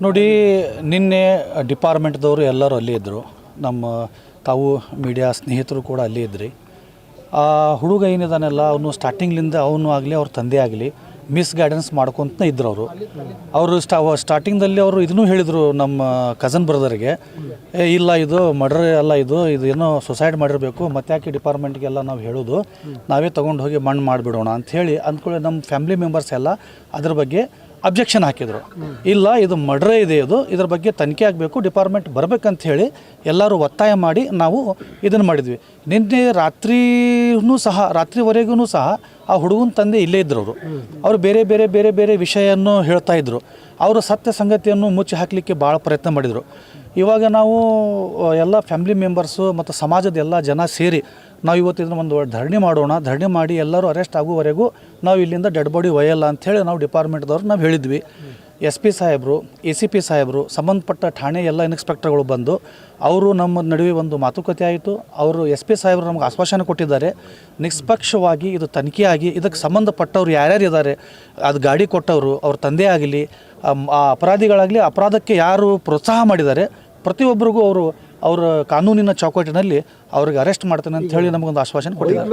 ನೋಡಿ, ನಿನ್ನೆ ಡಿಪಾರ್ಟ್ಮೆಂಟ್ದವರು ಎಲ್ಲರೂ ಅಲ್ಲೇ ಇದ್ದರು. ನಮ್ಮ ತಾವು ಮೀಡಿಯಾ ಸ್ನೇಹಿತರು ಕೂಡ ಅಲ್ಲೇ ಇದ್ರಿ. ಆ ಹುಡುಗ ಏನಿದಾನೆಲ್ಲ ಅವನು ಸ್ಟಾರ್ಟಿಂಗ್ಲಿಂದ ಅವನು ಆಗಲಿ ಅವ್ರ ತಂದೆ ಆಗಲಿ ಮಿಸ್ಗೈಡೆನ್ಸ್ ಮಾಡ್ಕೊತ ಇದ್ರು. ಅವರು ಸ್ಟಾರ್ಟಿಂಗ್ದಲ್ಲಿ ಅವರು ಇದನ್ನೂ ಹೇಳಿದರು ನಮ್ಮ ಕಸನ್ ಬ್ರದರ್ಗೆ, ಇಲ್ಲ ಇದು ಮರ್ಡರ್ ಅಲ್ಲ, ಇದು ಏನೋ ಸುಸೈಡ್ ಮಾಡಿರಬೇಕು, ಮತ್ತೆ ಯಾಕೆ ಡಿಪಾರ್ಟ್ಮೆಂಟ್ಗೆಲ್ಲ ನಾವು ಹೇಳೋದು, ನಾವೇ ತೊಗೊಂಡು ಹೋಗಿ ಮಣ್ಣು ಮಾಡಿಬಿಡೋಣ ಅಂಥೇಳಿ ಅಂದ್ಕೊಳ್ಳಿ. ನಮ್ಮ ಫ್ಯಾಮಿಲಿ ಮೆಂಬರ್ಸ್ ಎಲ್ಲ ಅದ್ರ ಬಗ್ಗೆ ಅಬ್ಜೆಕ್ಷನ್ ಹಾಕಿದರು. ಇಲ್ಲ, ಇದು ಮರ್ಡ್ರೇ ಇದೆ, ಇದ್ರ ಬಗ್ಗೆ ತನಿಖೆ ಆಗಬೇಕು, ಡಿಪಾರ್ಟ್ಮೆಂಟ್ ಬರಬೇಕಂತ ಹೇಳಿ ಎಲ್ಲರೂ ಒತ್ತಾಯ ಮಾಡಿ ನಾವು ಇದನ್ನು ಮಾಡಿದ್ವಿ. ನಿನ್ನೆ ರಾತ್ರಿವರೆಗೂ ಸಹ ಆ ಹುಡುಗನ ತಂದೆ ಇಲ್ಲೇ ಇದ್ದರು. ಅವರು ಬೇರೆ ವಿಷಯವನ್ನು ಹೇಳ್ತಾ ಇದ್ದರು. ಅವರು ಸತ್ಯ ಸಂಗತಿಯನ್ನು ಮುಚ್ಚಿ ಹಾಕಲಿಕ್ಕೆ ಭಾಳ ಪ್ರಯತ್ನ ಮಾಡಿದರು. ಇವಾಗ ನಾವು ಎಲ್ಲ ಫ್ಯಾಮಿಲಿ ಮೆಂಬರ್ಸು ಮತ್ತು ಸಮಾಜದ ಎಲ್ಲ ಜನ ಸೇರಿ ನಾವು ಇವತ್ತಿನ ಒಂದು ಧರಣಿ ಮಾಡೋಣ. ಧರಣಿ ಮಾಡಿ ಎಲ್ಲರೂ ಅರೆಸ್ಟ್ ಆಗುವವರೆಗೂ ನಾವು ಇಲ್ಲಿಂದ ಡೆಡ್ ಬಾಡಿ ಒಯ್ಯಲ್ಲ ಅಂಥೇಳಿ ನಾವು ಡಿಪಾರ್ಟ್ಮೆಂಟ್ದವ್ರು ನಾವು ಹೇಳಿದ್ವಿ. SP ಸಾಹೇಬರು, ACP ಸಾಹೇಬರು, ಸಂಬಂಧಪಟ್ಟ ಠಾಣೆ ಎಲ್ಲ ಇನ್ಸ್ಪೆಕ್ಟರ್ಗಳು ಬಂದು ಅವರು ನಮ್ಮ ನಡುವೆ ಒಂದು ಮಾತುಕತೆ ಆಯಿತು. ಅವರು SP ಸಾಹೇಬರು ನಮ್ಗೆ ಆಶ್ವಾಸನೆ ಕೊಟ್ಟಿದ್ದಾರೆ, ನಿಷ್ಪಕ್ಷವಾಗಿ ಇದು ತನಿಖೆ ಆಗಿ ಇದಕ್ಕೆ ಸಂಬಂಧಪಟ್ಟವ್ರು ಯಾರ್ಯಾರು ಇದ್ದಾರೆ, ಅದು ಗಾಡಿ ಕೊಟ್ಟವರು ಅವ್ರ ತಂದೆ ಆಗಲಿ, ಆ ಅಪರಾಧಿಗಳಾಗಲಿ, ಅಪರಾಧಕ್ಕೆ ಯಾರು ಪ್ರೋತ್ಸಾಹ ಮಾಡಿದ್ದಾರೆ ಪ್ರತಿಯೊಬ್ಬರಿಗೂ ಅವರ ಕಾನೂನಿನ ಚೌಕಟ್ಟಿನಲ್ಲಿ ಅವ್ರಿಗೆ ಅರೆಸ್ಟ್ ಮಾಡ್ತಾನೆ ಅಂತ ಹೇಳಿ ನಮಗೊಂದು ಆಶ್ವಾಸನೆ ಕೊಟ್ಟಿದ್ದಾರೆ.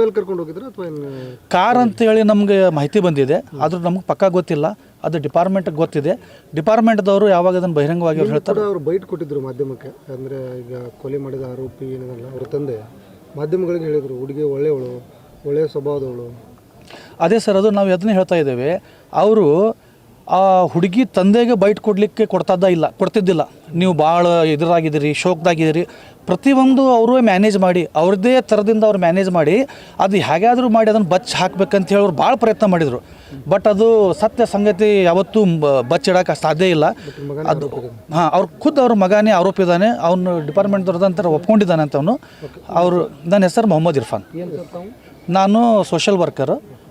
ಕಾರ್ ಅಂತೇಳಿ ನಮಗೆ ಮಾಹಿತಿ ಬಂದಿದೆ, ಆದರೂ ನಮಗೆ ಪಕ್ಕಾ ಗೊತ್ತಿಲ್ಲ. ಅದು ಡಿಪಾರ್ಟ್ಮೆಂಟ್ಗೆ ಗೊತ್ತಿದೆ. ಡಿಪಾರ್ಟ್ಮೆಂಟ್ದವರು ಯಾವಾಗ ಅದನ್ನು ಬಹಿರಂಗವಾಗಿ ಅವ್ರು ಹೇಳ್ತಾರೆ. ಅವರು ಬೈಟ್ ಕೊಟ್ಟಿದ್ರು ಮಾಧ್ಯಮಕ್ಕೆ. ಅಂದರೆ ಈಗ ಕೊಲೆ ಮಾಡಿದ ಆರೋಪಿ ಏನಿದಲ್ಲ ಅವ್ರ ತಂದೆ ಮಾಧ್ಯಮಗಳಿಗೆ ಹೇಳಿದರು, ಹುಡುಗಿ ಒಳ್ಳೆಯ ಸ್ವಭಾವದವಳು. ಅದೇ ಸರ್, ಅದು ನಾವು ಅದನ್ನೇ ಹೇಳ್ತಾ ಇದ್ದೇವೆ. ಅವರು ಆ ಹುಡುಗಿ ತಂದೆಗೆ ಬೈಟ್ ಕೊಡ್ತಿದ್ದಿಲ್ಲ. ನೀವು ಭಾಳ ಇದರಾಗಿದ್ದೀರಿ, ಶೋಕ್ದಾಗಿದ್ದೀರಿ, ಪ್ರತಿಯೊಂದು ಅವರು ಮ್ಯಾನೇಜ್ ಮಾಡಿ ಅವ್ರದ್ದೇ ಥರದಿಂದ ಅವ್ರು ಮ್ಯಾನೇಜ್ ಮಾಡಿ ಅದು ಹೇಗಾದರೂ ಮಾಡಿ ಅದನ್ನು ಬಚ್ಚಿ ಹಾಕ್ಬೇಕಂತ ಹೇಳಿ ಅವ್ರು ಭಾಳ ಪ್ರಯತ್ನ ಮಾಡಿದರು. ಬಟ್ ಅದು ಸತ್ಯ ಸಂಗತಿ ಯಾವತ್ತೂ ಬಚ್ಚಿಡೋಕೆ ಸಾಧ್ಯ ಇಲ್ಲ. ಅದು ಅವ್ರ ಮಗನೇ ಆರೋಪಿ ಇದ್ದಾನೆ. ಅವನು ಡಿಪಾರ್ಟ್ಮೆಂಟ್ದವ್ರದಂತ ಒಪ್ಕೊಂಡಿದ್ದಾನೆ ಅಂತ ಅವನು. ನನ್ನ ಹೆಸರು ಮೊಹಮ್ಮದ್ ಇರ್ಫಾನ್. ನಾನು ಸೋಷಲ್ ವರ್ಕರ್.